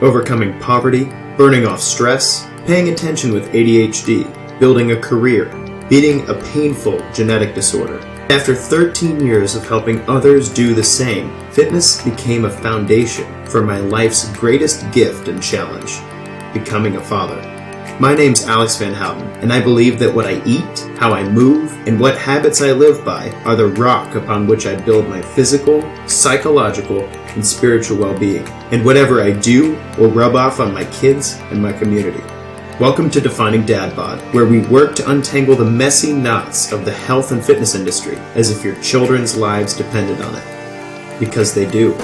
overcoming poverty, burning off stress, paying attention with ADHD, building a career, beating a painful genetic disorder. After 13 years of helping others do the same, fitness became a foundation for my life's greatest gift and challenge, becoming a father. My name's Alex Van Houten, and I believe that what I eat, how I move, and what habits I live by are the rock upon which I build my physical, psychological, and spiritual well-being, and whatever I do will rub off on my kids and my community. Welcome to Defining Dad Bod, where we work to untangle the messy knots of the health and fitness industry as if your children's lives depended on it. Because they do.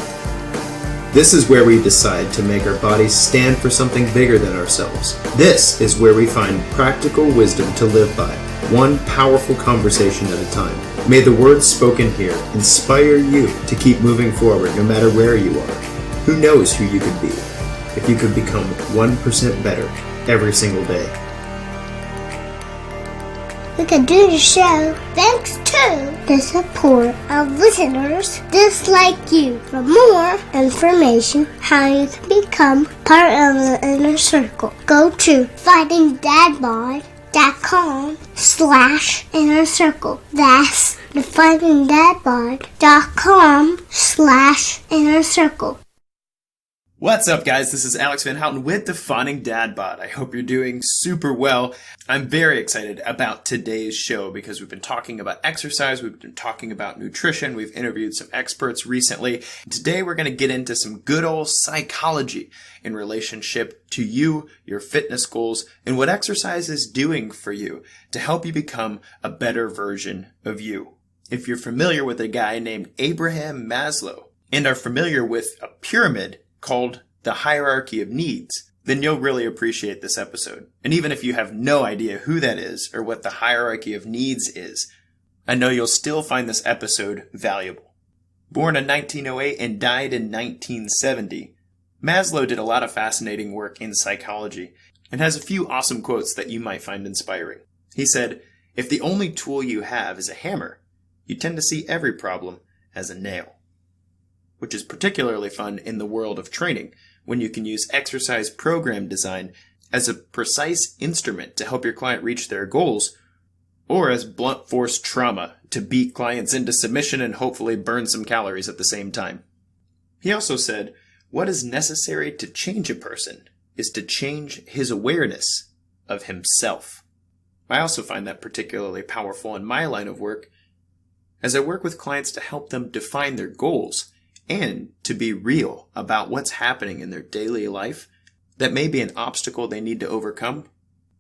This is where we decide to make our bodies stand for something bigger than ourselves. This is where we find practical wisdom to live by, one powerful conversation at a time. May the words spoken here inspire you to keep moving forward no matter where you are. Who knows who you could be if you could become 1% better every single day. We can do the show thanks to the support of listeners just like you. For more information how you can become part of the inner circle, go to findingdadbod.com/inner circle. That's the findingdadbod.com/inner circle. What's up, guys? This is Alex Van Houten with Defining Dad Bod. I hope you're doing super well. I'm very excited about today's show because we've been talking about exercise, we've been talking about nutrition, we've interviewed some experts recently. Today we're going to get into some good old psychology in relationship to you, your fitness goals, and what exercise is doing for you to help you become a better version of you. If you're familiar with a guy named Abraham Maslow and are familiar with a pyramid called the hierarchy of needs, then you'll really appreciate this episode. And even if you have no idea who that is or what the hierarchy of needs is, I know you'll still find this episode valuable. Born in 1908 and died in 1970, Maslow did a lot of fascinating work in psychology and has a few awesome quotes that you might find inspiring. He said, "If the only tool you have is a hammer, you tend to see every problem as a nail." Which is particularly fun in the world of training, when you can use exercise program design as a precise instrument to help your client reach their goals, or as blunt force trauma to beat clients into submission and hopefully burn some calories at the same time. He also said, what is necessary to change a person is to change his awareness of himself. I also find that particularly powerful in my line of work, as I work with clients to help them define their goals and to be real about what's happening in their daily life that may be an obstacle they need to overcome,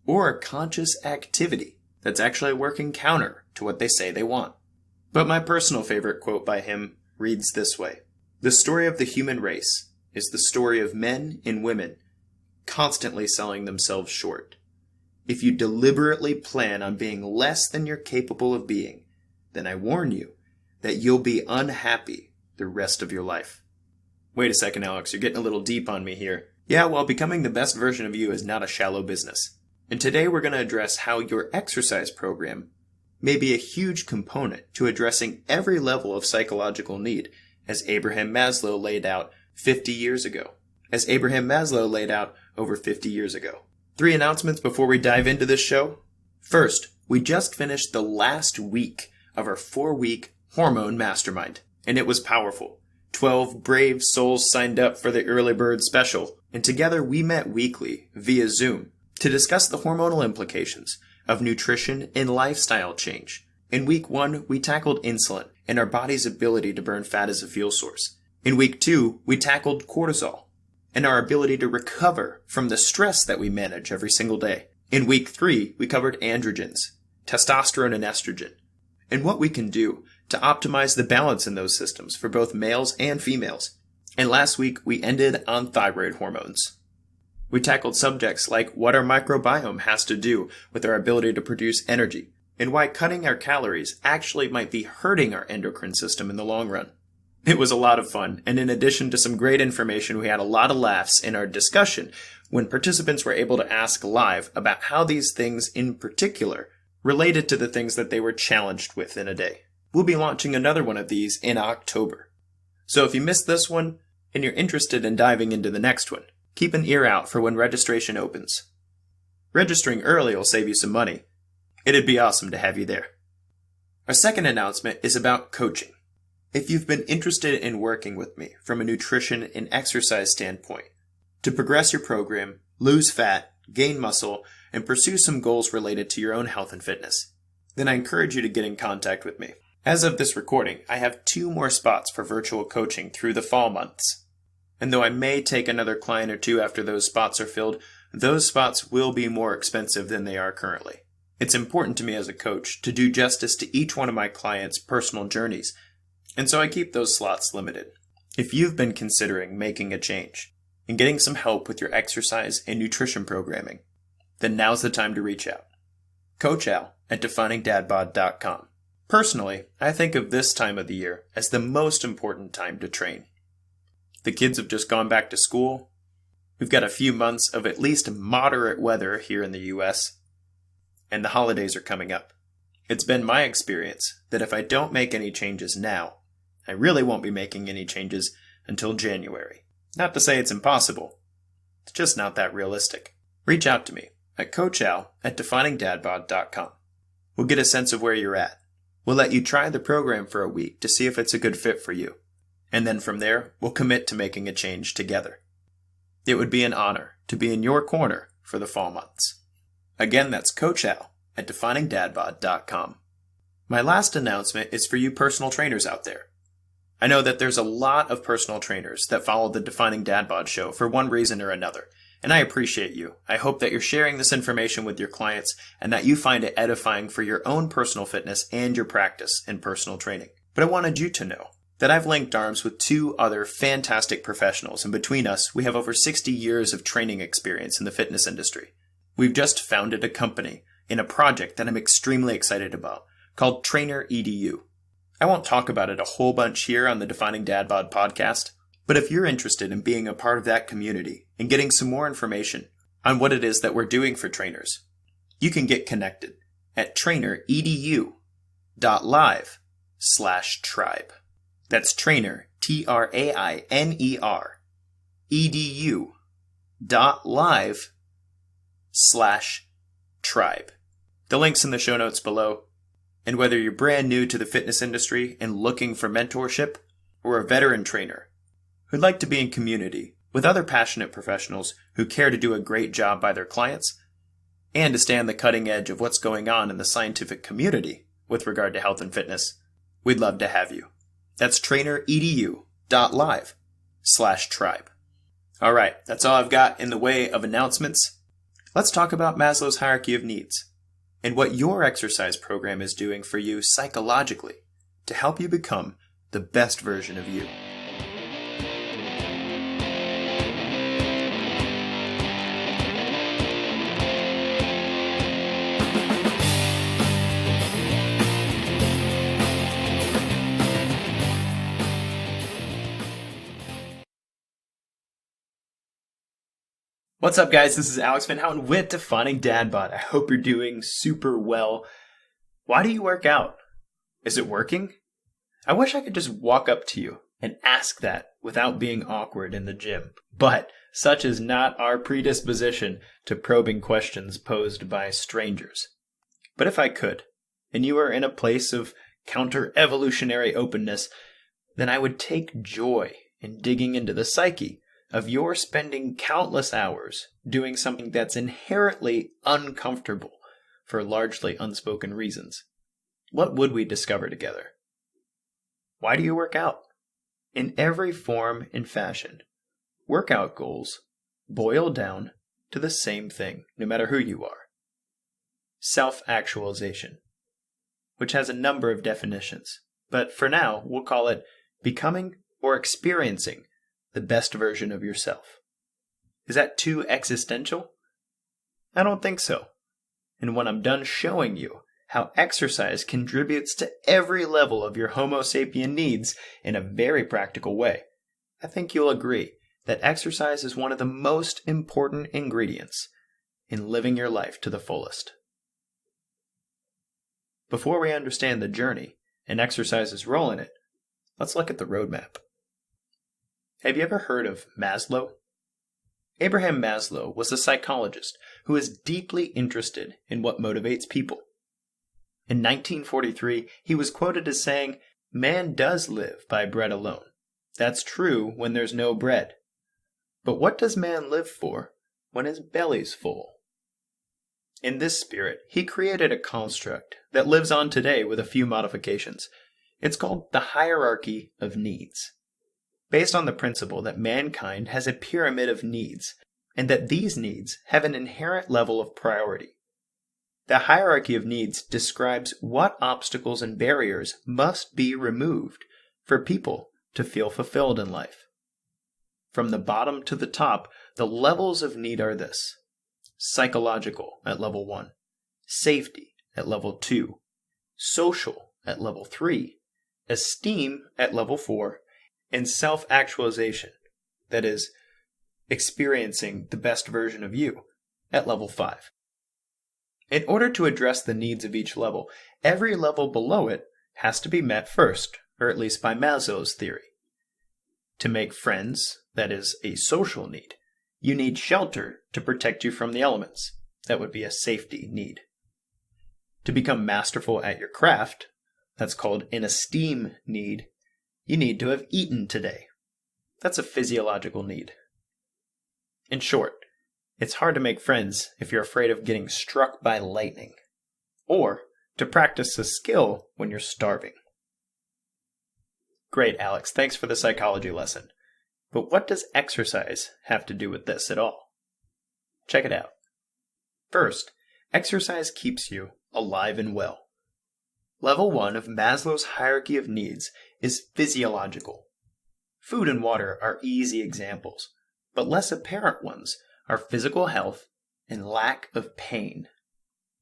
or a conscious activity that's actually working counter to what they say they want. But my personal favorite quote by him reads this way: "The story of the human race is the story of men and women constantly selling themselves short. If you deliberately plan on being less than you're capable of being, then I warn you that you'll be unhappy the rest of your life." Wait a second, Alex, you're getting a little deep on me here. Yeah, well, becoming the best version of you is not a shallow business. And today we're going to address how your exercise program may be a huge component to addressing every level of psychological need, as Abraham Maslow laid out 50 years ago. Over 50 years ago. 3 announcements before we dive into this show. First, we just finished the last week of our 4-week hormone mastermind. And it was powerful. 12 brave souls signed up for the early bird special, and together we met weekly via Zoom to discuss the hormonal implications of nutrition and lifestyle change. In week 1, we tackled insulin and our body's ability to burn fat as a fuel source. In week 2, we tackled cortisol and our ability to recover from the stress that we manage every single day. In week 3, we covered androgens, testosterone and estrogen, and what we can do to optimize the balance in those systems for both males and females. And last week, we ended on thyroid hormones. We tackled subjects like what our microbiome has to do with our ability to produce energy, and why cutting our calories actually might be hurting our endocrine system in the long run. It was a lot of fun, and in addition to some great information, we had a lot of laughs in our discussion when participants were able to ask live about how these things in particular related to the things that they were challenged with in a day. We'll be launching another one of these in October. So if you missed this one and you're interested in diving into the next one, Keep an ear out for when registration opens. Registering early will save you some money. It'd be awesome to have you there. Our second announcement is about coaching. If you've been interested in working with me from a nutrition and exercise standpoint to progress your program, lose fat, gain muscle, and pursue some goals related to your own health and fitness, then I encourage you to get in contact with me. As of this recording, I have 2 more spots for virtual coaching through the fall months. And though I may take another client or 2 after those spots are filled, those spots will be more expensive than they are currently. It's important to me as a coach to do justice to each one of my clients' personal journeys, and so I keep those slots limited. If you've been considering making a change and getting some help with your exercise and nutrition programming, then now's the time to reach out. Coach Al at definingdadbod.com. Personally, I think of this time of the year as the most important time to train. The kids have just gone back to school. We've got a few months of at least moderate weather here in the US, and the holidays are coming up. It's been my experience that if I don't make any changes now, I really won't be making any changes until January. Not to say it's impossible. It's just not that realistic. Reach out to me at coachal at definingdadbod.com. We'll get a sense of where you're at. We'll let you try the program for a week to see if it's a good fit for you. And then from there, we'll commit to making a change together. It would be an honor to be in your corner for the fall months. Again, that's Coach Al at definingdadbod.com. My last announcement is for you personal trainers out there. I know that there's a lot of personal trainers that follow the Defining Dad Bod show for one reason or another, and I appreciate you. I hope that you're sharing this information with your clients and that you find it edifying for your own personal fitness and your practice in personal training. But I wanted you to know that I've linked arms with 2 other fantastic professionals, and between us, we have over 60 years of training experience in the fitness industry. We've just founded a company in a project that I'm extremely excited about called Trainer EDU. I won't talk about it a whole bunch here on the Defining Dad Bod podcast, but if you're interested in being a part of that community and getting some more information on what it is that we're doing for trainers, you can get connected at traineredu.live/tribe. That's trainer, TRAINER, edu.live/tribe. The link's in the show notes below. And whether you're brand new to the fitness industry and looking for mentorship, or a veteran trainer who'd like to be in community with other passionate professionals who care to do a great job by their clients, and to stay on the cutting edge of what's going on in the scientific community with regard to health and fitness, we'd love to have you. That's traineredu.live/tribe. All right, that's all I've got in the way of announcements. Let's talk about Maslow's hierarchy of needs and what your exercise program is doing for you psychologically to help you become the best version of you. What's up, guys? This is Alex Van Houten with Defining Dad Bod. I hope you're doing super well. Why do you work out? Is it working? I wish I could just walk up to you and ask that without being awkward in the gym. But such is not our predisposition to probing questions posed by strangers. But if I could, and you are in a place of counter-evolutionary openness, then I would take joy in digging into the psyche of your spending countless hours doing something that's inherently uncomfortable for largely unspoken reasons. What would we discover together? Why do you work out? In every form and fashion, workout goals boil down to the same thing, no matter who you are. Self-Actualization, which has a number of definitions, but for now, we'll call it becoming or experiencing the best version of yourself. Is that too existential? I don't think so. And when I'm done showing you how exercise contributes to every level of your Homo sapien needs in a very practical way, I think you'll agree that exercise is one of the most important ingredients in living your life to the fullest. Before we understand the journey and exercise's role in it, let's look at the roadmap. Have you ever heard of Maslow? Abraham Maslow was a psychologist who was deeply interested in what motivates people. In 1943, he was quoted as saying, "Man does live by bread alone. That's true when there's no bread. But what does man live for when his belly's full?" In this spirit, he created a construct that lives on today with a few modifications. It's called the hierarchy of needs, based on the principle that mankind has a pyramid of needs, and that these needs have an inherent level of priority. The hierarchy of needs describes what obstacles and barriers must be removed for people to feel fulfilled in life. From the bottom to the top, the levels of need are this: psychological at level 1, safety at level 2, social at level 3, esteem at level 4, and self-actualization, that is, experiencing the best version of you, at level 5. In order to address the needs of each level, every level below it has to be met first, or at least by Maslow's theory. To make friends, that is a social need, you need shelter to protect you from the elements. That would be a safety need. To become masterful at your craft, that's called an esteem need, you need to have eaten today. That's a physiological need. In short, it's hard to make friends if you're afraid of getting struck by lightning, or to practice a skill when you're starving. Great, Alex. Thanks for the psychology lesson. But what does exercise have to do with this at all? Check it out. First, exercise keeps you alive and well. Level 1 of Maslow's hierarchy of needs is physiological. Food and water are easy examples, but less apparent ones are physical health and lack of pain.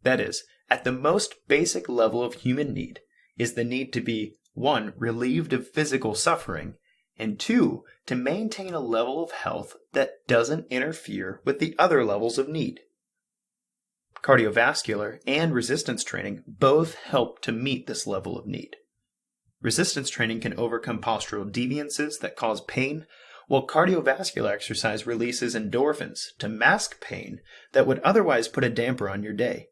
That is, at the most basic level of human need is the need to be 1. Relieved of physical suffering, and 2. To maintain a level of health that doesn't interfere with the other levels of need. Cardiovascular and resistance training both help to meet this level of need. Resistance training can overcome postural deviances that cause pain, while cardiovascular exercise releases endorphins to mask pain that would otherwise put a damper on your day.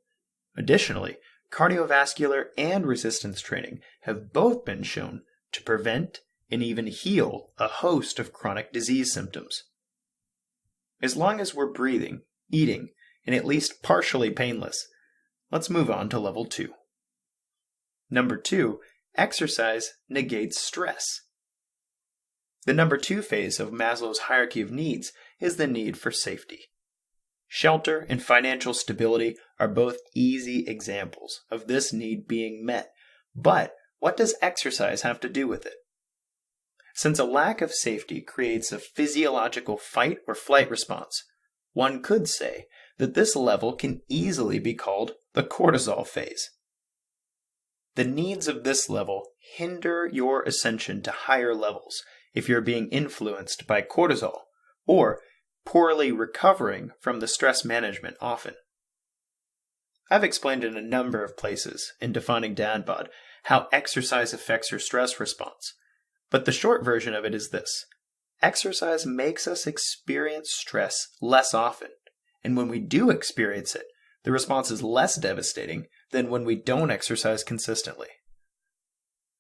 Additionally, cardiovascular and resistance training have both been shown to prevent and even heal a host of chronic disease symptoms. As long as we're breathing, eating, and at least partially painless, let's move on to level 2. Number 2, exercise negates stress. The number 2 phase of Maslow's hierarchy of needs is the need for safety. Shelter and financial stability are both easy examples of this need being met, but what does exercise have to do with it? Since a lack of safety creates a physiological fight or flight response, one could say that this level can easily be called the cortisol phase. The needs of this level hinder your ascension to higher levels if you're being influenced by cortisol or poorly recovering from the stress management often. I've explained in a number of places in Defining Dad Bod how exercise affects your stress response, but the short version of it is this: exercise makes us experience stress less often, and when we do experience it, the response is less devastating than when we don't exercise consistently.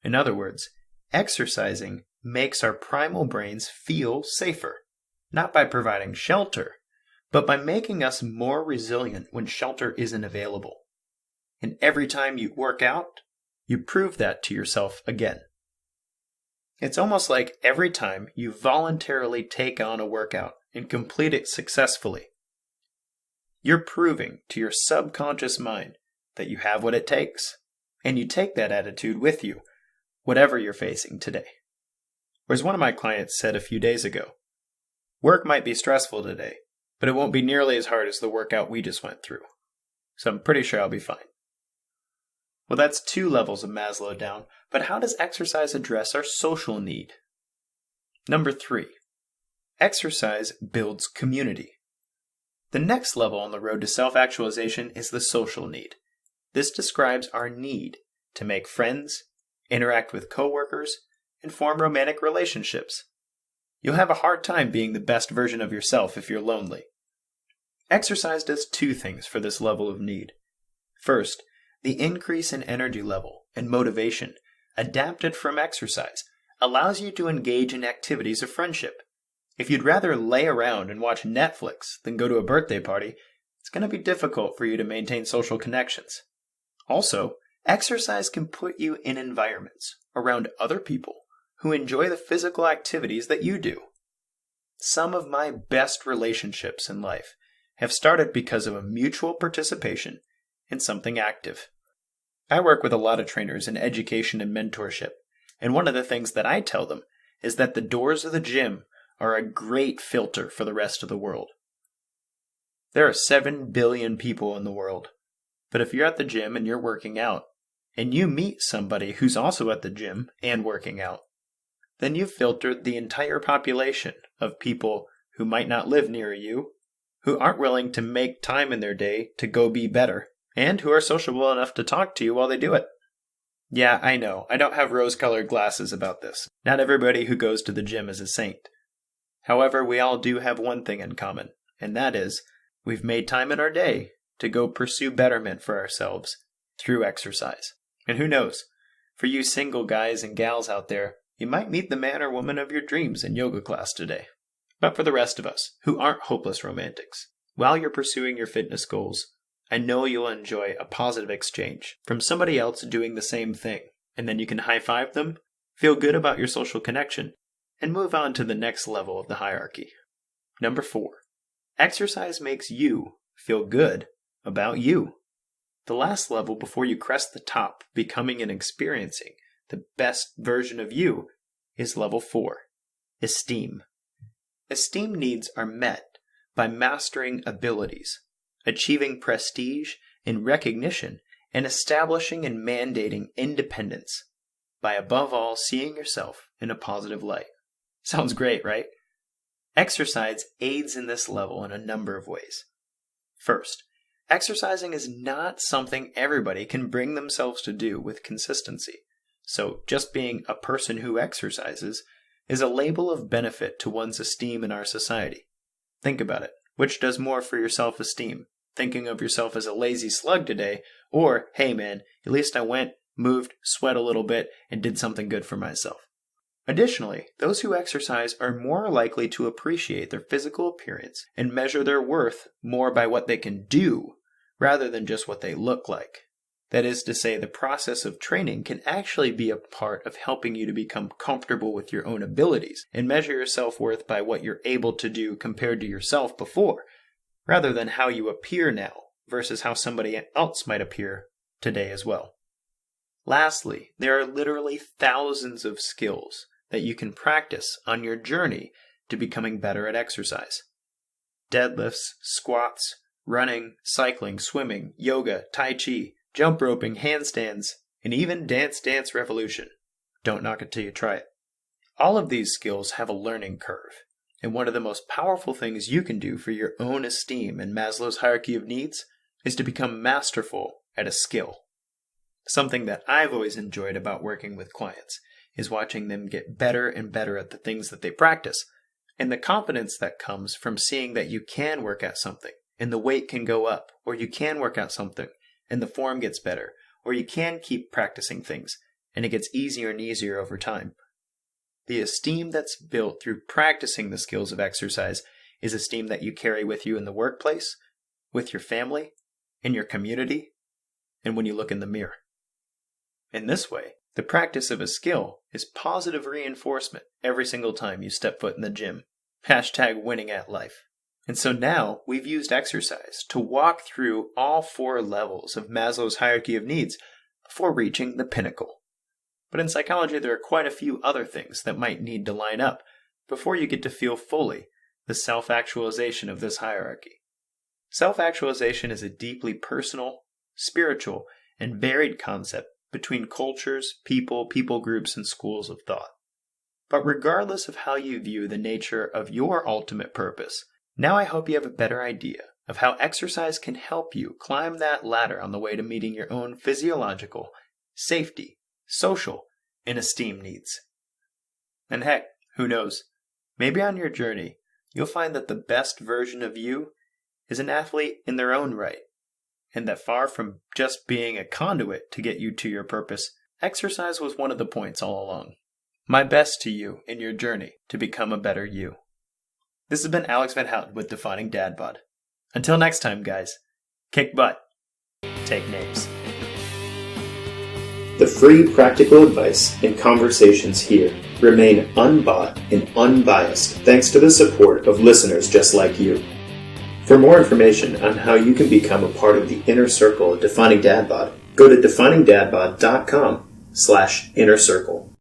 In other words, exercising makes our primal brains feel safer, not by providing shelter, but by making us more resilient when shelter isn't available. And every time you work out, you prove that to yourself again. It's almost like every time you voluntarily take on a workout and complete it successfully, you're proving to your subconscious mind that you have what it takes, and you take that attitude with you, whatever you're facing today. Or as one of my clients said a few days ago, work might be stressful today, but it won't be nearly as hard as the workout we just went through. So I'm pretty sure I'll be fine. Well, that's 2 levels of Maslow down, but how does exercise address our social need? Number 3, exercise builds community. The next level on the road to self-actualization is the social need. This describes our need to make friends, interact with coworkers, and form romantic relationships. You'll have a hard time being the best version of yourself if you're lonely. Exercise does two things for this level of need. First, the increase in energy level and motivation adapted from exercise allows you to engage in activities of friendship. If you'd rather lay around and watch Netflix than go to a birthday party, it's going to be difficult for you to maintain social connections. Also, exercise can put you in environments around other people who enjoy the physical activities that you do. Some of my best relationships in life have started because of a mutual participation in something active. I work with a lot of trainers in education and mentorship, and one of the things that I tell them is that the doors of the gym are a great filter for the rest of the world. There are 7 billion people in the world, but if you're at the gym and you're working out, and you meet somebody who's also at the gym and working out, then you've filtered the entire population of people who might not live near you, who aren't willing to make time in their day to go be better, and who are sociable enough to talk to you while they do it. Yeah, I know, I don't have rose-colored glasses about this. Not everybody who goes to the gym is a saint. However, we all do have one thing in common, and that is, we've made time in our day to go pursue betterment for ourselves through exercise. And who knows, for you single guys and gals out there, you might meet the man or woman of your dreams in yoga class today. But for the rest of us, who aren't hopeless romantics, while you're pursuing your fitness goals, I know you'll enjoy a positive exchange from somebody else doing the same thing, and then you can high-five them, feel good about your social connection, and move on to the next level of the hierarchy. Number 4, exercise makes you feel good about you. The last level before you crest the top, becoming and experiencing the best version of you, is level 4, esteem. Esteem needs are met by mastering abilities, achieving prestige and recognition, and establishing and mandating independence by above all seeing yourself in a positive light. Sounds great, right? Exercise aids in this level in a number of ways. First, exercising is not something everybody can bring themselves to do with consistency. So just being a person who exercises is a label of benefit to one's esteem in our society. Think about it. Which does more for your self-esteem? Thinking of yourself as a lazy slug today, or, hey man, at least I went, moved, sweat a little bit, and did something good for myself. Additionally, those who exercise are more likely to appreciate their physical appearance and measure their worth more by what they can do rather than just what they look like. That is to say, the process of training can actually be a part of helping you to become comfortable with your own abilities and measure your self-worth by what you're able to do compared to yourself before, rather than how you appear now versus how somebody else might appear today as well. Lastly, there are literally thousands of skills that you can practice on your journey to becoming better at exercise. Deadlifts, squats, running, cycling, swimming, yoga, tai chi, jump roping, handstands, and even Dance Dance Revolution. Don't knock it till you try it. All of these skills have a learning curve, and one of the most powerful things you can do for your own esteem in Maslow's hierarchy of needs is to become masterful at a skill. Something that I've always enjoyed about working with clients is watching them get better and better at the things that they practice, and the confidence that comes from seeing that you can work at something, and the weight can go up, or you can work at something, and the form gets better, or you can keep practicing things, and it gets easier and easier over time. The esteem that's built through practicing the skills of exercise is esteem that you carry with you in the workplace, with your family, in your community, and when you look in the mirror. In this way, the practice of a skill is positive reinforcement every single time you step foot in the gym. #winning at life. And so now we've used exercise to walk through all 4 levels of Maslow's hierarchy of needs before reaching the pinnacle. But in psychology, there are quite a few other things that might need to line up before you get to feel fully the self-actualization of this hierarchy. Self-actualization is a deeply personal, spiritual, and varied concept between cultures, people groups, and schools of thought. But regardless of how you view the nature of your ultimate purpose, now I hope you have a better idea of how exercise can help you climb that ladder on the way to meeting your own physiological, safety, social, and esteem needs. And heck, who knows? Maybe on your journey, you'll find that the best version of you is an athlete in their own right, and that far from just being a conduit to get you to your purpose, exercise was one of the points all along. My best to you in your journey to become a better you. This has been Alex Van Houten with Defining Dad Bod. Until next time, guys, kick butt, take names. The free practical advice and conversations here remain unbought and unbiased thanks to the support of listeners just like you. For more information on how you can become a part of the inner circle of Defining Dad Bod, go to definingdadbod.com/inner circle.